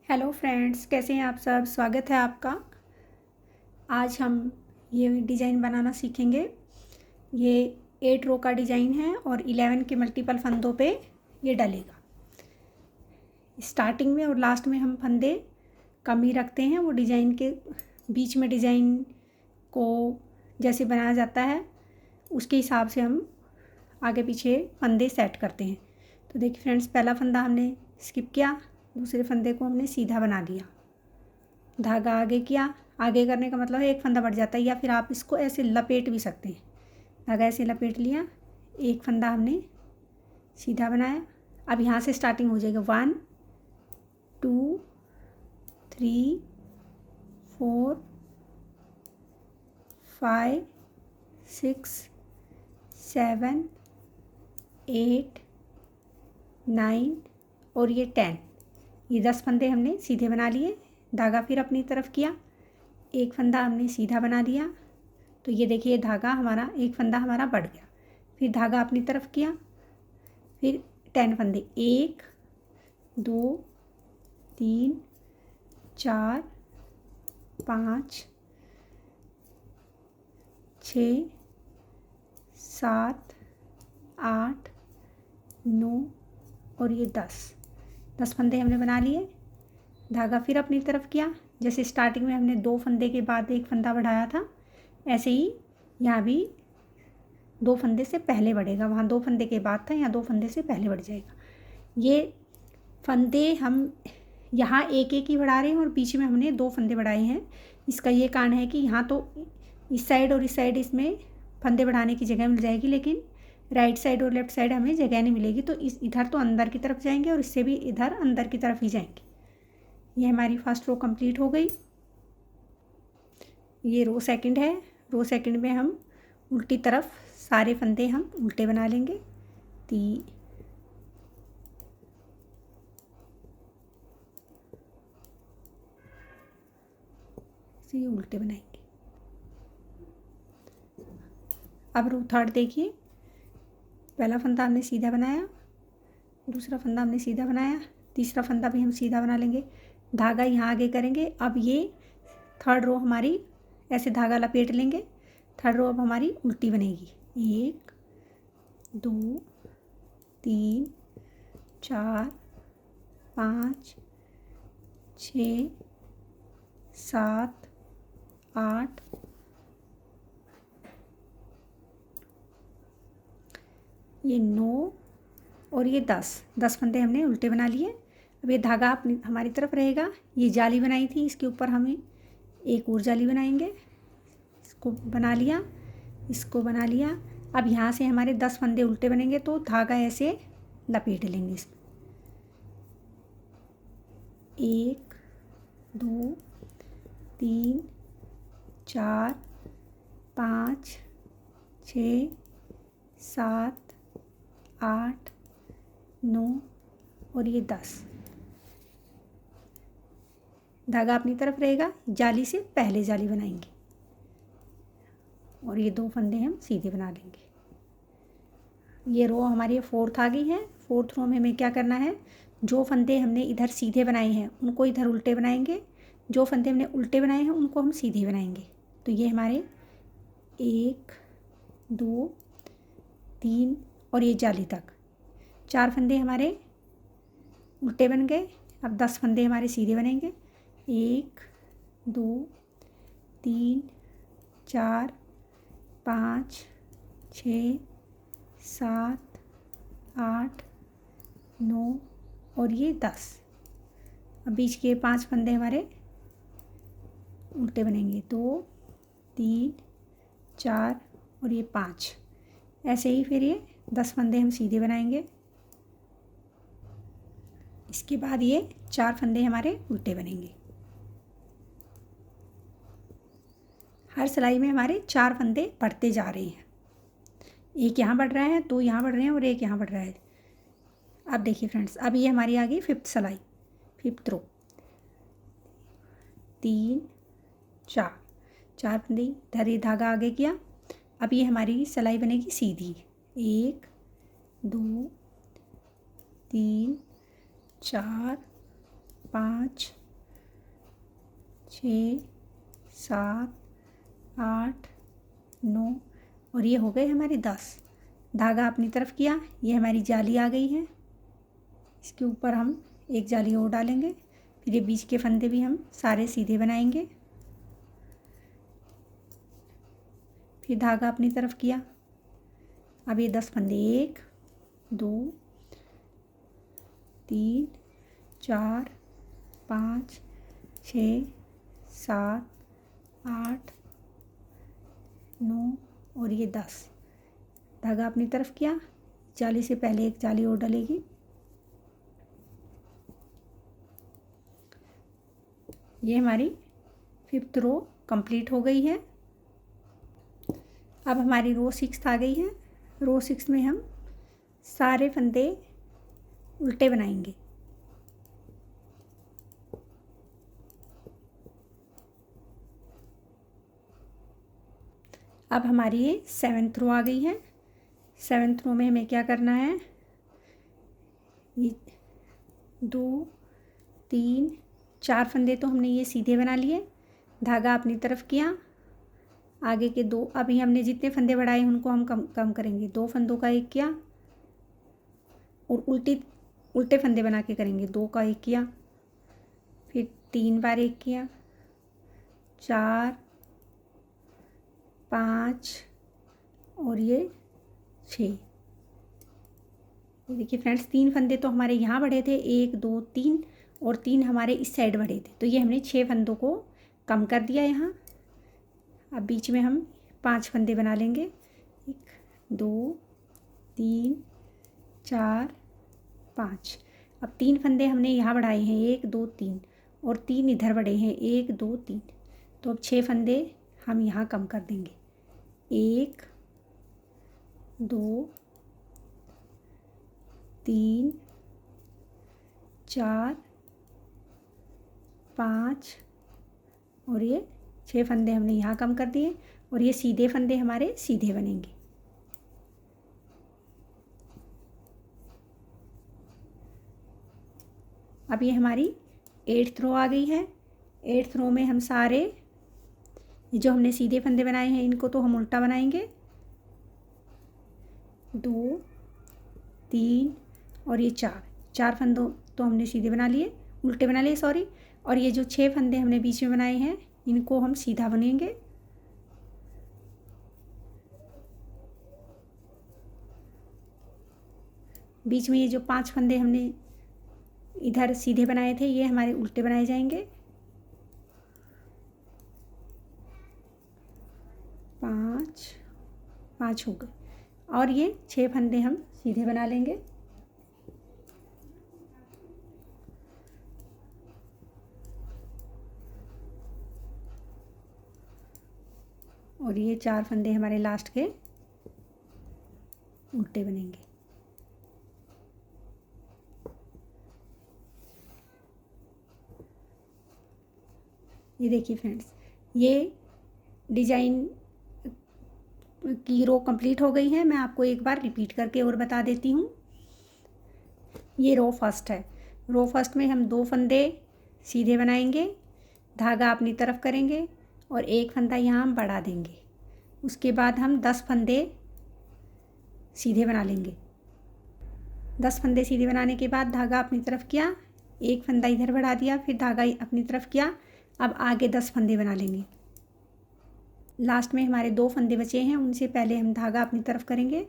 Hello friends, कैसे हैं आप सब। स्वागत है आपका। आज हम ये डिज़ाइन बनाना सीखेंगे। ये 8 रो का डिज़ाइन है और 11 के मल्टीपल फंदों पे ये डलेगा। स्टार्टिंग में और लास्ट में हम फंदे कम ही रखते हैं। वो डिज़ाइन के बीच में डिज़ाइन को जैसे बनाया जाता है उसके हिसाब से हम आगे पीछे फंदे सेट करते हैं। तो देखिए फ्रेंड्स, पहला फंदा हमने स्किप किया, दूसरे फंदे को हमने सीधा बना लिया, धागा आगे किया। आगे करने का मतलब है एक फंदा बढ़ जाता है, या फिर आप इसको ऐसे लपेट भी सकते हैं। धागा ऐसे लपेट लिया, एक फंदा हमने सीधा बनाया। अब यहाँ से स्टार्टिंग हो जाएगा 1 2 3 4 5 6 7 8 9 और ये 10। ये 10 फंदे हमने सीधे बना लिए। धागा फिर अपनी तरफ किया, एक फंदा हमने सीधा बना लिया। तो ये देखिए धागा हमारा, एक फंदा हमारा बढ़ गया। फिर धागा अपनी तरफ किया, फिर 10 फंदे 1 2 3 4 5 6 7 8 9 और ये 10 फंदे हमने बना लिए। धागा फिर अपनी तरफ किया। जैसे स्टार्टिंग में हमने 2 फंदे के बाद एक फंदा बढ़ाया था, ऐसे ही यहाँ भी 2 फंदे से पहले बढ़ेगा। वहाँ 2 फंदे के बाद था, यहाँ 2 फंदे से पहले बढ़ जाएगा। ये फंदे हम यहाँ एक एक ही बढ़ा रहे हैं और बीच में हमने 2 फंदे बढ़ाए हैं। इसका ये कारण है कि यहाँ तो इस साइड और इस साइड इसमें फंदे बढ़ाने की जगह मिल जाएगी, लेकिन राइट साइड और लेफ्ट साइड हमें जगह नहीं मिलेगी। तो इधर तो अंदर की तरफ जाएंगे और इससे भी इधर अंदर की तरफ ही जाएंगे। ये हमारी फर्स्ट रो कंप्लीट हो गई। ये रो सेकंड है। रो सेकंड में हम उल्टी तरफ सारे फंदे हम उल्टे बना लेंगे। ये उल्टे बनाएंगे। अब रो थर्ड देखिए, पहला फंदा हमने सीधा बनाया, दूसरा फंदा हमने सीधा बनाया, तीसरा फंदा भी हम सीधा बना लेंगे। धागा यहाँ आगे करेंगे। अब ये थर्ड रो हमारी ऐसे धागा लपेट लेंगे। थर्ड रो अब हमारी उल्टी बनेगी। 1 2 3 4 5 6 7 8 ये 9 और ये 10 फंदे हमने उल्टे बना लिए। अब ये धागा अपनी हमारी तरफ रहेगा। ये जाली बनाई थी, इसके ऊपर हमें एक और जाली बनाएंगे। इसको बना लिया, इसको बना लिया। अब यहाँ से हमारे 10 फंदे उल्टे बनेंगे, तो धागा ऐसे लपेट लेंगे इसमें। 1 2 3 4 5 6 7 8 9 और ये 10। धागा अपनी तरफ रहेगा, जाली से पहले जाली बनाएंगे और ये 2 फंदे हम सीधे बना लेंगे। ये रो हमारी फोर्थ आ गई है। फोर्थ रो में हमें क्या करना है, जो फंदे हमने इधर सीधे बनाए हैं उनको इधर उल्टे बनाएंगे, जो फंदे हमने उल्टे बनाए हैं उनको हम सीधे बनाएंगे। तो ये हमारे 1 2 3 और ये जाली तक 4 फंदे हमारे उल्टे बन गए। अब 10 फंदे हमारे सीधे बनेंगे। 1 2 3 4 5 6 7 8 9 और ये 10। अब बीच के 5 फंदे हमारे उल्टे बनेंगे। 2 3 4 और ये 5। ऐसे ही फिर ये 10 फंदे हम सीधे बनाएंगे। इसके बाद ये 4 फंदे हमारे उल्टे बनेंगे। हर सिलाई में हमारे 4 फंदे बढ़ते जा रहे हैं। एक यहाँ बढ़ रहा है, 2 यहाँ बढ़ रहे हैं और एक यहाँ बढ़ रहा है। अब देखिए फ्रेंड्स, अब ये हमारी आ गई 5th सिलाई, 5th रो। 3 4 फंदे इधर ही धागा आगे किया। अब ये हमारी सिलाई बनेगी सीधी। 1 2 3 4 5 6 7 8 9 और ये हो गए हमारे 10। धागा अपनी तरफ किया, ये हमारी जाली आ गई है। इसके ऊपर हम एक जाली और डालेंगे। फिर ये बीच के फंदे भी हम सारे सीधे बनाएंगे। फिर धागा अपनी तरफ किया। अब ये 10 फंदे 1 2 3 4 5 6 7 8 9 और ये 10। धागा अपनी तरफ किया, जाली से पहले एक जाली और डलेगी। ये हमारी 5th रो कंप्लीट हो गई है। अब हमारी रो 6 आ गई है। रो 6 में हम सारे फंदे उल्टे बनाएंगे। अब हमारी ये 7th रो आ गई है। 7th रो में हमें क्या करना है, ये 2 3 4 फंदे तो हमने ये सीधे बना लिए। धागा अपनी तरफ किया, आगे के 2 अभी हमने जितने फंदे बढ़ाए उनको हम कम करेंगे। 2 फंदों का एक किया और उल्टे फंदे बना के करेंगे। 2 का एक किया, फिर 3 बार एक किया, 4 5 और ये 6। ये देखिए फ्रेंड्स, 3 फंदे तो हमारे यहाँ बढ़े थे, 1 2 3 और 3 हमारे इस साइड बढ़े थे। तो ये हमने 6 फंदों को कम कर दिया यहाँ। अब बीच में हम 5 फंदे बना लेंगे। 1 2 3 4 5। अब 3 फंदे हमने यहाँ बढ़ाए हैं, 1 2 3 और 3 इधर बढ़े हैं, 1 2 3। तो अब 6 फंदे हम यहाँ कम कर देंगे। 1 2 3 4 5 और ये 6 फंदे हमने यहाँ कम कर दिए और ये सीधे फंदे हमारे सीधे बनेंगे। अब ये हमारी 8th रो आ गई है। 8th रो में हम सारे ये जो हमने सीधे फंदे बनाए हैं इनको तो हम उल्टा बनाएंगे। 2 3 और ये 4 फंदों तो हमने सीधे बना लिए, उल्टे बना लिए सॉरी। और ये जो 6 फंदे हमने बीच में बनाए हैं इनको हम सीधा बनेंगे। बीच में ये जो 5 फंदे हमने इधर सीधे बनाए थे ये हमारे उल्टे बनाए जाएंगे। 5 हो गए और ये 6 फंदे हम सीधे बना लेंगे। और ये 4 फंदे हमारे लास्ट के उल्टे बनेंगे। ये देखिए फ्रेंड्स, ये डिज़ाइन की रो कंप्लीट हो गई है। मैं आपको एक बार रिपीट करके और बता देती हूँ। ये रो फर्स्ट है। रो फर्स्ट में हम 2 फंदे सीधे बनाएंगे, धागा अपनी तरफ करेंगे और एक फंदा यहाँ हम बढ़ा देंगे। उसके बाद हम 10 फंदे सीधे बना लेंगे। 10 फंदे सीधे बनाने के बाद धागा अपनी तरफ किया, एक फंदा इधर बढ़ा दिया, फिर धागा अपनी तरफ किया। अब आगे 10 फंदे बना लेंगे। लास्ट में हमारे 2 फंदे बचे हैं, उनसे पहले हम धागा अपनी तरफ करेंगे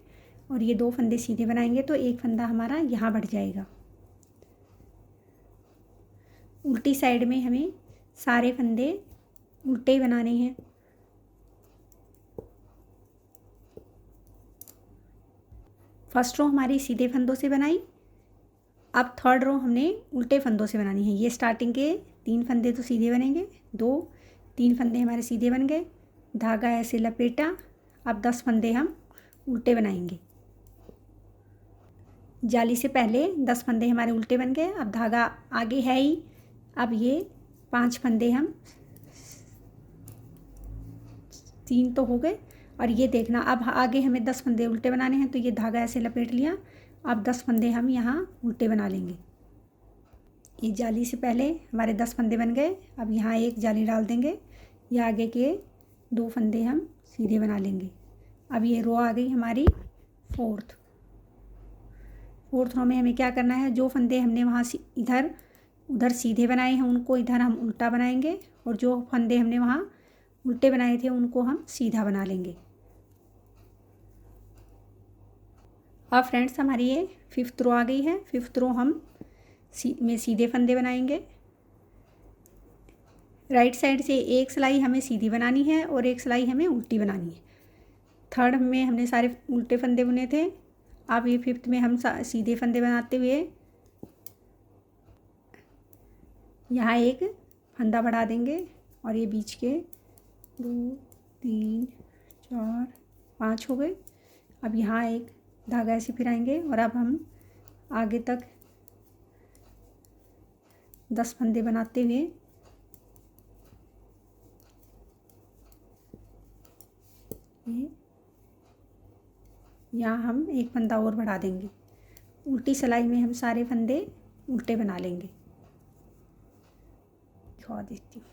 और ये 2 फंदे सीधे बनाएंगे तो एक फंदा हमारा यहाँ बढ़ जाएगा। उल्टी साइड में हमें सारे फंदे उल्टे बनाने हैं। फर्स्ट रो हमारी सीधे फंदों से बनाई, अब थर्ड रो हमने उल्टे फंदों से बनानी है। ये स्टार्टिंग के 3 फंदे तो सीधे बनेंगे, 2 3 फंदे हमारे सीधे बन गए, धागा ऐसे लपेटा। अब 10 फंदे हम उल्टे बनाएंगे। जाली से पहले 10 फंदे हमारे उल्टे बन गए। अब धागा आगे है ही, अब ये 5 फंदे हम 3 तो हो गए और ये देखना अब आगे हमें 10 फंदे उल्टे बनाने हैं तो ये धागा ऐसे लपेट लिया। अब 10 फंदे हम यहाँ उल्टे बना लेंगे। ये जाली से पहले हमारे 10 फंदे बन गए। अब यहाँ एक जाली डाल देंगे, ये आगे के 2 फंदे हम सीधे बना लेंगे। अब ये रो आ गई हमारी फोर्थ रो में हमें क्या करना है, जो फंदे हमने वहाँ इधर उधर सीधे बनाए हैं उनको इधर हम उल्टा बनाएंगे, और जो फंदे हमने वहाँ उल्टे बनाए थे उनको हम सीधा बना लेंगे। अब फ्रेंड्स हमारी ये 5th रो आ गई है। 5th रो हम में सीधे फंदे बनाएंगे। राइट साइड से एक सिलाई हमें सीधी बनानी है और एक सिलाई हमें उल्टी बनानी है। 3rd में हमने सारे उल्टे फंदे बुने थे। अब ये 5th में हम सीधे फंदे बनाते हुए यहाँ एक फंदा बढ़ा देंगे, और ये बीच के 2 3 4 5 हो गए। अब यहाँ एक धागा ऐसे फिराएंगे, और अब हम आगे तक 10 फंदे बनाते हुए यहाँ हम एक फंदा और बढ़ा देंगे। उल्टी सिलाई में हम सारे फंदे उल्टे बना लेंगे। दिखा देती हूँ।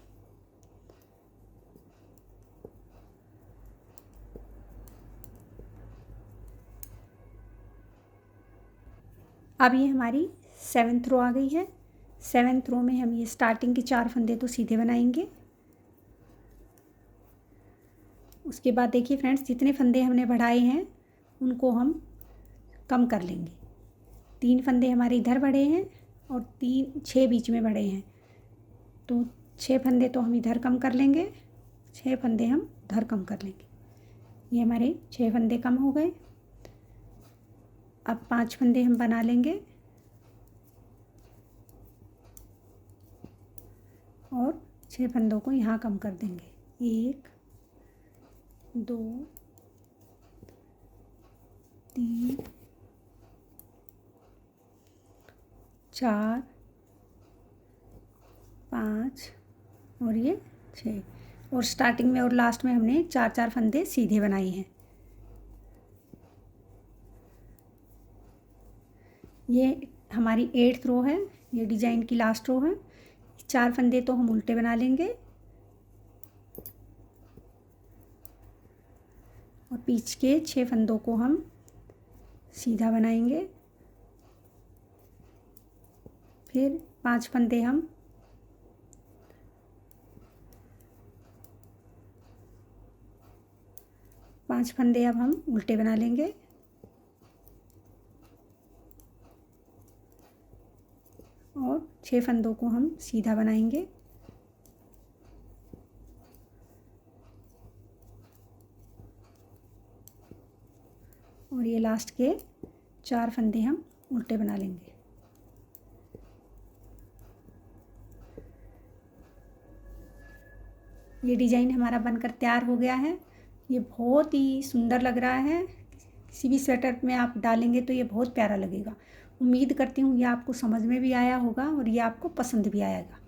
अब ये हमारी 7th रो आ गई है। 7th रो में हम ये स्टार्टिंग के 4 फंदे तो सीधे बनाएंगे। उसके बाद देखिए फ्रेंड्स, जितने फंदे हमने बढ़ाए हैं उनको हम कम कर लेंगे। 3 फंदे हमारे इधर बढ़े हैं और 6 बीच में बढ़े हैं, तो 6 फंदे तो हम इधर कम कर लेंगे, 6 फंदे हम उधर कम कर लेंगे। ये हमारे 6 फंदे कम हो गए। अब 5 फंदे हम बना लेंगे और 6 फंदों को यहाँ कम कर देंगे। 1 2 3 4 5 और ये 6, और स्टार्टिंग में और लास्ट में हमने 4 फंदे सीधे बनाए हैं। ये हमारी 8th रो है, ये डिजाइन की लास्ट रो है। 4 फंदे तो हम उल्टे बना लेंगे और बीच के 6 फंदों को हम सीधा बनाएंगे। फिर 5 फंदे हम अब हम उल्टे बना लेंगे और 6 फंदों को हम सीधा बनाएंगे। और ये लास्ट के 4 फंदे हम उल्टे बना लेंगे। ये डिज़ाइन हमारा बनकर तैयार हो गया है। ये बहुत ही सुंदर लग रहा है। किसी भी स्वेटर में आप डालेंगे तो ये बहुत प्यारा लगेगा। उम्मीद करती हूँ ये आपको समझ में भी आया होगा और ये आपको पसंद भी आएगा।